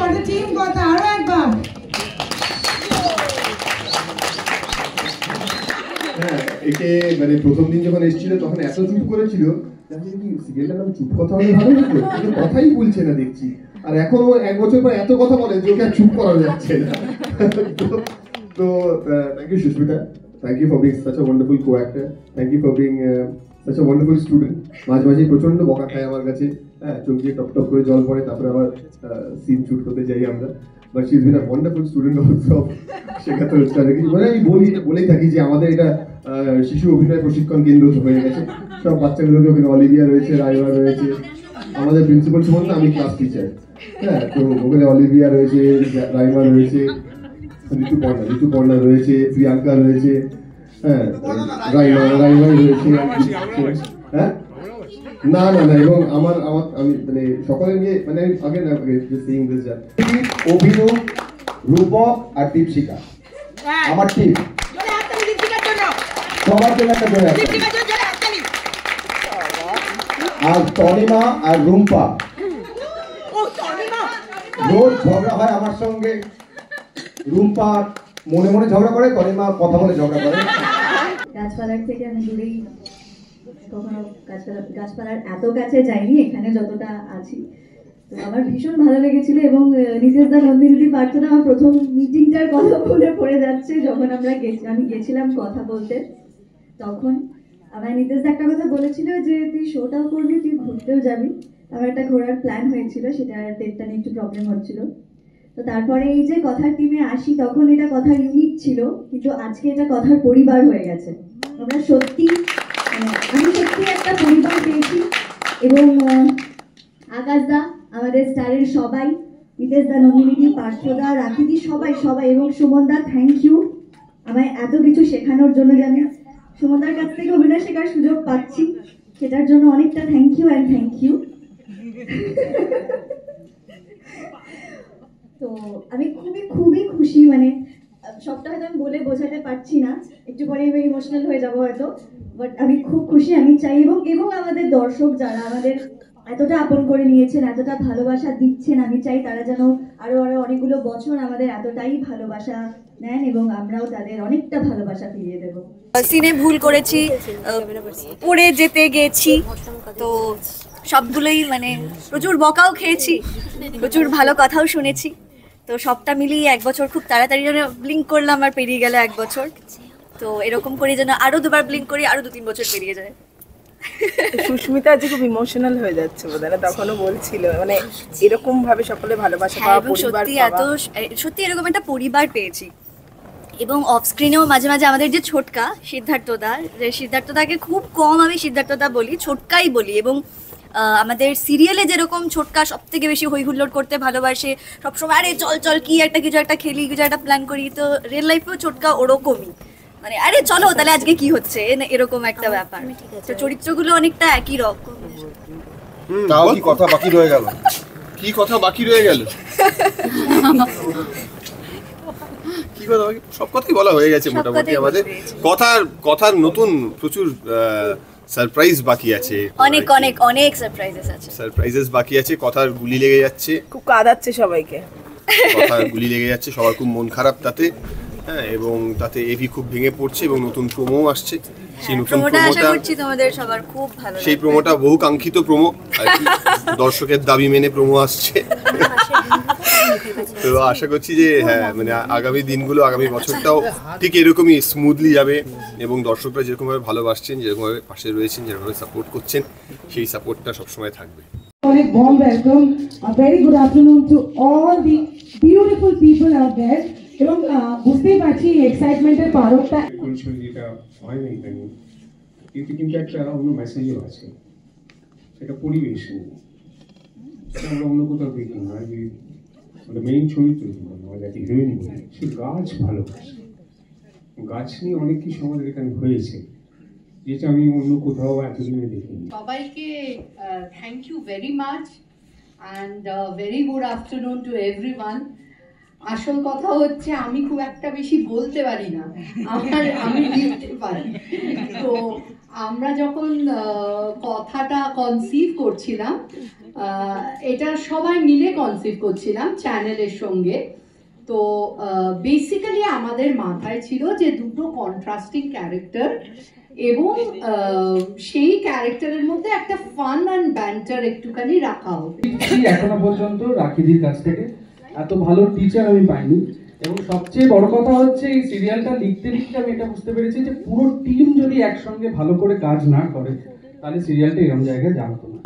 for the team কথা আরো একবার। হ্যাঁ, একে মানে প্রথম দিন যখন এসেছিল তখন এত চুপ করেছিল, কি সিরিয়ালটার নাম চুপ কথা হলে ভালো হতো, কিন্তু কথাই বলছে না দেখছি। আর এখনো 1 বছর পর এত কথা বলে যে ওকে আর চুপ করা যাচ্ছে না। তো thank you Sushmita, thank you for being such a wonderful co-actor, thank you for being such a wonderful student. মাঝে মাঝে প্রচন্ড বকা খায় আমার কাছে, হ্যাঁ, চোখ দিয়ে টপ টপ করে জল পড়ে, তারপরে আবার সিন শুট করতে যাই আমরা। But she's been a wonderful student also. মানে আমি বলেই থাকি যে আমাদের এটা শিশু অভিনয় প্রশিক্ষণ কেন্দ্র হয়ে গেছে। সব বাচ্চাগুলোকে ওখানে অলিভিয়া রয়েছে, রাইমা রয়েছে, আমাদের প্রিন্সিপাল সম্বন্ধে আমি ক্লাস টিচার। হ্যাঁ, তো ওখানে অলিভিয়া রয়েছে, রাইমা রয়েছে, ঋতুপর্ণা রয়েছে, প্রিয়াঙ্কা রয়েছে, হ্যাঁ, রাইমা রয়েছে। হ্যাঁ, না না না, এবং আমি মানে সকলে নিয়ে মানে আগে না সেইং দিস যা অভিনব, রূপক আর দীপশিকা আমার টিম। সবার জন্য একটা জোরে আর তনিমা আর রুম্পা রোজ ঝগড়া হয় আমার সঙ্গে। রুম্পা মনে মনে ঝগড়া করে, তনিমা কথা বলে ঝগড়া করে। গাছপালার থেকে আমি দূরেই, কখনো গাছপালার এত কাছে যাইনি এখানে যতটা আছি। তো আমার ভীষণ ভালো লেগেছিল এবং নিতেশদা, নন্দিনী, পার্থদা আমার প্রথম মিটিংটার কথা বলে পড়ে যাচ্ছে। যখন আমি গেছিলাম কথা বলতে, তখন আমার নিতেশদা একটা কথা বলেছিল যে তুই শোটাও করবি, তুই ঘুরতেও যাবি। আমার একটা ঘোরার প্ল্যান হয়েছিল, সেটা ডেটটা নিয়ে একটু প্রবলেম হচ্ছিল। তো তারপরে এই যে কথার টিমে আসি, তখন এটা কথার ইউনিট ছিল, কিন্তু আজকে এটা কথার পরিবার হয়ে গেছে। আমরা সত্যি, আমি সত্যি একটা পরিবার পেয়েছি। এবং আকাশদা, আমাদের স্টারের সবাই, নিতেশদা, নন্দিনী, পার্থদা, রাখিদি, সবাই এবং সুমনদা, থ্যাংক ইউ আমায় এত কিছু শেখানোর জন্য। যে আমি সুমনদার কাছ থেকে অভিনয় শেখার সুযোগ পাচ্ছি, সেটার জন্য অনেকটা thank you and thank you. তো আমি খুবই খুশি, মানে সবটা হয়তো আমি বলে বোঝাতে পারছি না, একটু পরে আমি ইমোশনাল হয়ে যাবো হয়তো, বাট আমি খুব খুশি। আমি চাই এবং আমাদের দর্শক যারা আমাদের এতটা আপন করে নিয়েছেন, এতটা ভালোবাসা দিচ্ছেন, আমি চাই তারা যেন আরো অনেকগুলো বছর আমাদের এতটাই ভালোবাসা নেন এবং আমরাও তাদের অনেকটা ভালোবাসা ফিরিয়ে দেবো। সিনে ভুল করেছি, পড়ে যেতে গেছি, তো সবগুলোই মানে প্রচুর বকাও খেয়েছি, প্রচুর ভালো কথাও শুনেছি। তো সবটা মিলিয়ে 1 বছর খুব তাড়াতাড়ি যেন ব্লিঙ্ক করলাম আর পেরিয়ে গেল 1 বছর। তো এরকম করে যেন আরো 2বার ব্লিঙ্ক করি, আরো 2-3 বছর পেরিয়ে যায়। সুস্মিতা আজকে খুব ইমোশনাল হয়ে যাচ্ছে বোধহয়, তখনও বলছিল মানে এরকম ভাবে সকলে ভালোবাসা পাওয়া, পরিবার পাওয়া, সত্যি এরকম একটা পরিবার পেয়েছি। এবং অফ স্ক্রিনেও মাঝে মাঝে আমাদের যে ছোটকা সিদ্ধার্থদাকে খুব কম আমি সিদ্ধার্থদা বলি, ছোটকাই বলি। এবং আমাদের সিরিয়ালে যেরকম ছোটকা সব থেকে বেশি হই হুল্লোড় করতে ভালোবাসে, সবসময় আরে চল কিছু একটা খেলি, কিছু একটা প্ল্যান করি, তো রিয়েল লাইফেও ছোটকা ওরকমই, মানে আরে চলো তাহলে আজকে কি হচ্ছে, এরকম একটা ব্যাপার। তো চরিত্রগুলো অনেকটা একই রকম। তাও কি কথা বাকি রয়ে গেল? কি কথা বাকি রয়ে গেল? কি কথা বাকি? সব কথাই বলা হয়ে গেছে মোটামুটি। আমাদের কথার নতুন প্রচুর সারপ্রাইজ বাকি আছে, অনেক সারপ্রাইজেস বাকি আছে। কথার গুলি লেগে যাচ্ছে, খুব কাঁদাচ্ছে সবাইকে, কথার গুলি লেগে যাচ্ছে, সবার খুব মন খারাপ তাতে। হ্যাঁ, এবং তাতে এভি খুব ভেঙে পড়ছে এবং নতুন প্রোমো আসছে। সেই নতুন সেই প্রোমোটা বহু কাঙ্ক্ষিত প্রোমো, দর্শকের দাবি মেনে প্রোমো আসছে। তো আশা করছি যে হ্যাঁ, মানে আগামী দিনগুলো, আগামী বছরটাও ঠিক এরকমই স্মুথলি যাবে এবং দর্শকরা যেরকমভাবে ভালোবাসছেন, যেরকমভাবে পাশে রয়েছেন, যেরকমভাবে সাপোর্ট করছেন, সেই সাপোর্টটা সবসময় থাকবে। অনেক warm welcome, a very good afternoon to all the beautiful people out there. এবং বুঝতেই পারছি এক্সাইটমেন্টের পারকটা যেটা হয় না এখানে, এতে কিন্তু একটা অন্য মেসেজও আছে, সেটা পরিবেশ নিয়ে। আমরা অন্য কোথাও দেখি না যে মেইন চরিত্র যাকে হিরোইন বলি, সে গাছ ভালোবাসে। গাছ নিয়ে অনেক কিছু আমাদের এখানে হয়েছে, যেটা আমি অন্য কোথাও এতদিনে দেখিনি। সবাইকে thank you very much and very good afternoon to everyone. আসল কথা হচ্ছে আমি খুব একটা বেশি বলতে পারি না, আমি লিখতে পারি। তো আমরা যখন কথাটা কনসিভ করছিলাম, এটা সবাই মিলে কনসিভ করছিলাম চ্যানেলের সঙ্গে। তো বেসিক্যালি আমাদের মাথায় ছিল যে দুটো কন্ট্রাস্টিং ক্যারেক্টার এবং সেই ক্যারেক্টারের মধ্যে একটা ফান অ্যান্ড ব্যান্টার একটুখানি রাখা হোক। এখনো পর্যন্ত রাখিদির কাছ থেকে এত ভালো টিচার আমি পাইনি, এবং সবচেয়ে বড় কথা হচ্ছে এই সিরিয়ালটা লিখতে লিখতে আমি এটা বুঝতে পেরেছি যে পুরো টিম যদি একসঙ্গে ভালো করে কাজ না করে তাহলে সিরিয়ালটা এরকম জায়গায় জানতো না।